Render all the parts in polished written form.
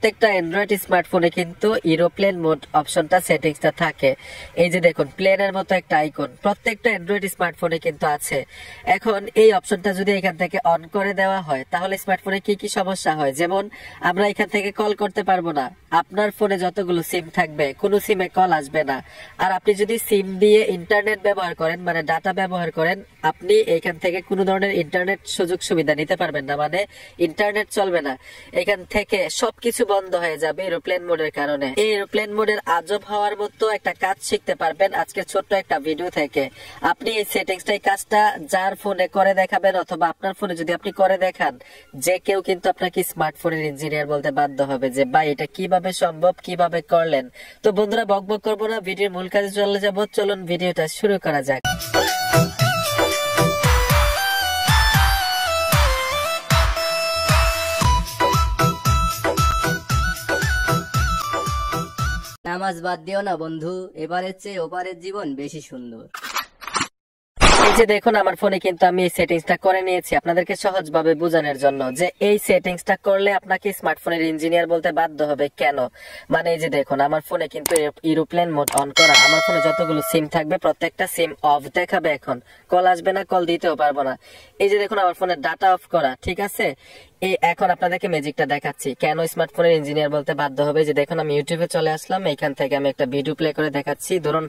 প্রত্যেকটা অ্যান্ড্রয়েড স্মার্টফোনে কিন্তু এরোপ্লেন মোড অপশনটা সেটিংসটা থাকে। এই যে দেখুন প্লেনের মতো একটা আইকন প্রত্যেকটা অ্যান্ড্রয়েড স্মার্টফোনে কিন্তু আছে। এখন এই অপশনটা যদি এখান থেকে অন করে দেওয়া হয় তাহলে স্মার্টফোনে কি কি সমস্যা হয়, যেমন আমরা এখান থেকে কল করতে পারবো না, আপনার ফোনে যতগুলো সিম থাকবে কোনো সিমে কল আসবে না। আর আপনি যদি সিম দিয়ে ইন্টারনেট ব্যবহার করেন মানে ডাটা ব্যবহার করেন, আপনি এখান থেকে কোনো ধরনের ইন্টারনেট সুযোগ সুবিধা নিতে পারবেন না, মানে ইন্টারনেট চলবে না। এখান থেকে সবকিছু বন্ধ হয়ে যাবে এরোপ্লেন মোডের কারণে। এই এরোপ্লেন মোডের আজব হওয়ার মতো একটা কাজ শিখতে পারবেন আজকের ছোট্ট একটা ভিডিও থেকে। আপনি এই সেটিংসটা এই কাজটা যার ফোনে করে দেখাবেন অথবা আপনার ফোনে যদি আপনি করে দেখান, যে কেউ কিন্তু আপনাকে স্মার্টফোনের ইঞ্জিনিয়ার বলতে বাধ্য হবে যে ভাই এটা কিভাবে সম্ভব, কিভাবে করলেন। তো বন্ধুরা বকবক করবো না, ভিডিওর মূল কাজে চলে যাবো। চলুন ভিডিওটা শুরু করা যাক। নামাজ বাদ দিও না বন্ধু, এবারের চেয়ে ওপারের জীবন বেশি সুন্দর। এই যে দেখুন আমার ফোনে কিন্তু আমি এই সেটিংসটা করে নিয়েছি আপনাদেরকে সহজভাবে বোঝানোর জন্য, যে এই সেটিংসটা করলে আপনাকে স্মার্টফোনের ইঞ্জিনিয়ার বলতে বাধ্য হবে কেন। মানে এই যে দেখুন আমার ফোনে কিন্তু এরোপ্লেন মোড অন করা, আমার ফোনে যতগুলো সিম থাকবে প্রত্যেকটা সিম অফ দেখাবে, এখন কল আসবে না, কল দিতেও পারবো না। এই যে দেখুন আমার ফোনের ডাটা অফ করা, ঠিক আছে। এখন আপনাদেরকে ম্যাজিকটা দেখাচ্ছি কেন স্মার্টফোনের ইঞ্জিনিয়ার বলতে বাধ্য হবে। যে দেখুন আমি ইউটিউবে চলে আসলাম, এখান থেকে আমি একটা ভিডিও প্লে করে দেখাচ্ছি। ধরুন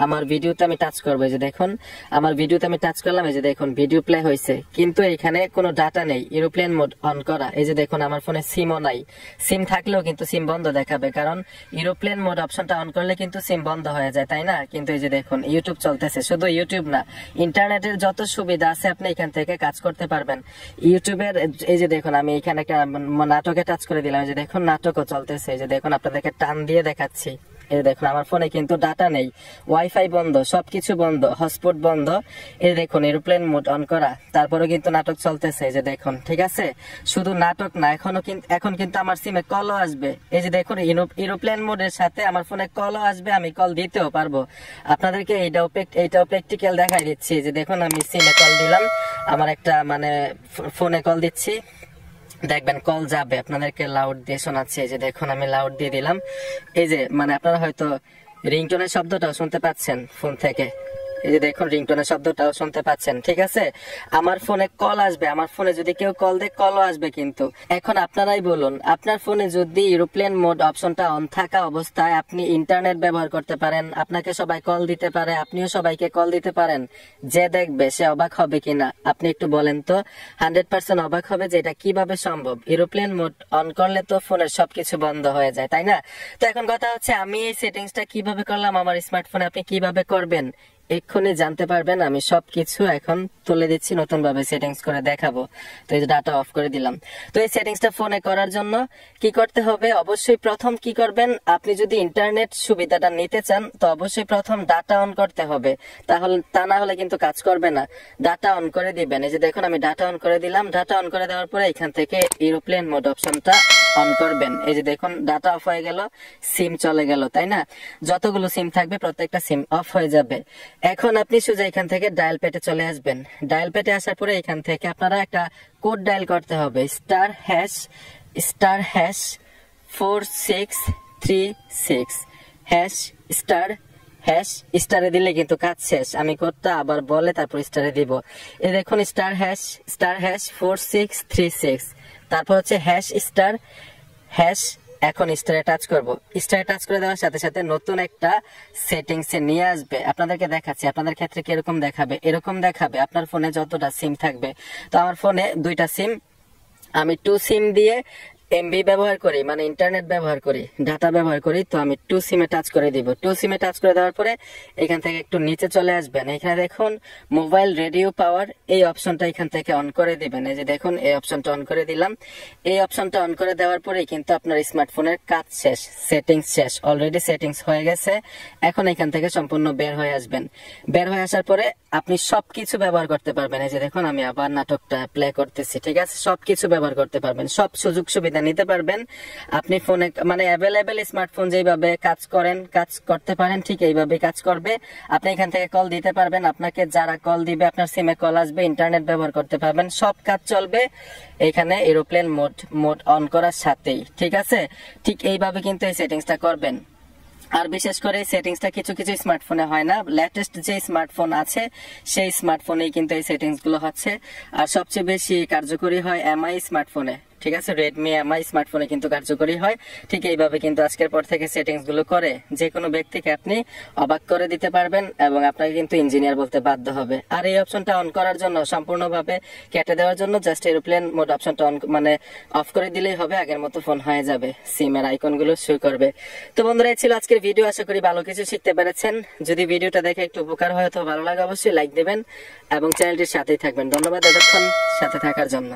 আমার ভিডিওতে আমি টাচ করবো, এই যে দেখুন আমার ভিডিওতে আমি টাচ করলাম, এই যে দেখুন ভিডিও প্লে হয়েছে, কিন্তু এখানে কোনো ডাটা নেই, এরোপ্লেন মোড অন করা। এই যে দেখুন আমার ফোনে সিমও নাই, সিম থাকলেও কিন্তু সিম বন্ধ দেখাবে, কারণ এরোপ্লেন মোড অপশনটা অন করলে কিন্তু সিম বন্ধ হয়ে যায়, তাই না। কিন্তু এই যে দেখুন ইউটিউব চলতেছে, শুধু ইউটিউব না ইন্টারনেটের যত সুবিধা আছে আপনি এখান থেকে কাজ করতে পারবেন ইউটিউবের। এই যে দেখুন আমি এখানে একটা নাটকে টাচ করে দিলাম, এই যে দেখুন নাটকও চলতেছে। এই যে দেখুন আপনাদেরকে টান দিয়ে দেখাচ্ছি, এই দেখুন আমার ফোনে কিন্তু ডাটা নেই, ওয়াইফাই বন্ধ, সবকিছু বন্ধ, হটস্পট বন্ধ। এই দেখুন এরোপ্লেন মোড অন করা, তারপরে কিন্তু নাটক চলতেছে। এই যে দেখুন, ঠিক আছে, শুধু নাটক না, এখন কিন্তু আমার সিমে কলও আসবে। এই যে দেখুন এরোপ্লেন মোডের সাথে আমার ফোনে কলও আসবে, আমি কল দিতেও পারবো। আপনাদেরকে এইটাও প্র্যাকটিক্যাল দেখাই দিচ্ছি। যে দেখুন আমি সিমে কল দিলাম, আমার একটা মানে ফোনে কল দিচ্ছি, দেখবেন কল যাবে। আপনাদেরকে লাউড দিয়ে শোনাচ্ছে, এই যে দেখুন আমি লাউড দিয়ে দিলাম, এই যে মানে আপনারা হয়তো রিংটোনের শব্দটাও শুনতে পাচ্ছেন ফোন থেকে। এই যে দেখুন রিংটোনের শব্দটাও শুনতে পাচ্ছেন, ঠিক আছে। আমার ফোনে কল আসবে, আমার ফোনে যদি কেউ কল দেয় কলও আসবে। কিন্তু এখন আপনারাই বলুন, আপনার ফোনে যদি এরোপ্লেন মোড অপশনটা অন থাকা অবস্থায় আপনি ইন্টারনেট ব্যবহার করতে পারেন, আপনাকে সবাই কল দিতে পারে, আপনিও সবাইকে কল দিতে পারেন, যে দেখবে সে অবাক হবে কিনা আপনি একটু বলেন তো। 100% অবাক হবে যে এটা কিভাবে সম্ভব। এরোপ্লেন মোড অন করলে তো ফোনের সবকিছু বন্ধ হয়ে যায়, তাই না। তো এখন কথা হচ্ছে আমি এই সেটিংসটা কিভাবে করলাম আমার স্মার্টফোনে, আপনি কিভাবে করবেন এক্ষুনি জানতে পারবেন। আমি সবকিছু এখন তুলে দিচ্ছি, নতুন ভাবে সেটিংস করে দেখাবো। তো এই যে ডাটা অফ করে দিলাম। তো এই সেটিংসটা ফোনে করার জন্য কি করতে হবে, অবশ্যই প্রথম কি করবেন, আপনি যদি ইন্টারনেট সুবিধাটা নিতে চান তো অবশ্যই প্রথম ডাটা অন করতে হবে, তাহলে তা না হলে কিন্তু কাজ করবে না। ডাটা অন করে দিবেন, এই যে দেখুন আমি ডাটা অন করে দিলাম। ডাটা অন করে দেওয়ার পরে এখান থেকে এরোপ্লেন মোড অপশনটা অন করবেন। এই যে দেখুন ডাটা অফ হয়ে গেল, সিম চলে গেল, তাই না। যতগুলো সিম থাকবে প্রত্যেকটা সিম অফ হয়ে যাবে। এখন আপনি সোজা এখান থেকে ডায়াল প্যাডে চলে আসবেন। ডায়াল প্যাডে আসার পরে এখান থেকে আপনারা একটা কোড ডায়াল করতে হবে, *#4636# স্টারে দিলে কিন্তু কাজ শেষ। আমি কোডটা আবার বলে তারপর স্টারে দিব। এই দেখুন *#4636, তারপর হচ্ছে #*, এখন স্টারে টাচ করব। স্টারে টাচ করে দেওয়ার সাথে সাথে নতুন একটা সেটিংস এ নিয়ে আসবে। আপনাদেরকে দেখাচ্ছি আপনাদের ক্ষেত্রে কিরকম দেখাবে। এরকম দেখাবে আপনার ফোনে যতটা সিম থাকবে। তো আমার ফোনে 2টা সিম, আমি 2 সিম দিয়ে এমবি ব্যবহার করি, মানে ইন্টারনেট ব্যবহার করি, ডাটা ব্যবহার করি। তো আমি 2 সিমে টাচ করে দিব। 2 সিমে টাচ করে দেওয়ার পরে এখান থেকে একটু নিচে চলে আসবেন, এখানে দেখুন মোবাইল রেডিও পাওয়ার, এই অপশনটা এখান থেকে অন করে দিবেন। এই যে দেখুন এই অপশনটা অন করে দিলাম। এই অপশনটা অন করে দেওয়ার পরে কিন্তু আপনার স্মার্টফোনের কাজ শেষ, সেটিংস শেষ, অলরেডি সেটিংস হয়ে গেছে। এখন এখান থেকে সম্পূর্ণ বের হয়ে আসবেন। বের হয়ে আসার পরে আপনি সবকিছু ব্যবহার করতে পারবেন। এই যে দেখুন আমি আবার নাটকটা প্লে করতেছি, ঠিক আছে। সবকিছু ব্যবহার করতে পারবেন, সব সুযোগ সুবিধা সুবিধা নিতে পারবেন। আপনি ফোনে মানে অ্যাভেলেবেল স্মার্টফোন যেভাবে কাজ করতে পারেন ঠিক এইভাবে কাজ করবে। আপনি এখান থেকে কল দিতে পারবেন, আপনাকে যারা কল দিবে আপনার সিমে কল আসবে, ইন্টারনেট ব্যবহার করতে পারবেন, সব কাজ চলবে এখানে এরোপ্লেন মোড অন করার সাথেই। ঠিক আছে, ঠিক এইভাবে কিন্তু এই সেটিংসটা করবেন। আর বিশেষ করে সেটিংসটা কিছু কিছু স্মার্টফোনে হয় না, লেটেস্ট যে স্মার্টফোন আছে সেই স্মার্টফোনেই কিন্তু এই সেটিংস গুলো হচ্ছে। আর সবচেয়ে বেশি কার্যকরী হয় এমআই স্মার্টফোনে। ঠিক আছে, রেডমি এমআই স্মার্টফোনে কিন্তু কার্যকরী হয়। ঠিক এইভাবে কিন্তু আজকের পর থেকে সেটিংস গুলো করে যে কোনো ব্যক্তিকে আপনি অবাক করে দিতে পারবেন এবং আপনাকে কিন্তু ইঞ্জিনিয়ার বলতে বাধ্য হবে। আর এই অপশনটা অন করার জন্য, সম্পূর্ণভাবে কেটে দেওয়ার জন্য জাস্ট এরোপ্লেন মোড অপশনটা অন মানে অফ করে দিলেই হবে, আগের মতো ফোন হয়ে যাবে, সিমের আইকন গুলো শো করবে। তো বন্ধুরা, এই ছিল আজকের ভিডিও, আশা করি ভালো কিছু শিখতে পেরেছেন। যদি ভিডিওটা দেখে একটু উপকার হয় অথবা ভালো লাগে অবশ্যই লাইক দেবেন এবং চ্যানেলটির সাথেই থাকবেন। ধন্যবাদ এতক্ষণ সাথে থাকার জন্য।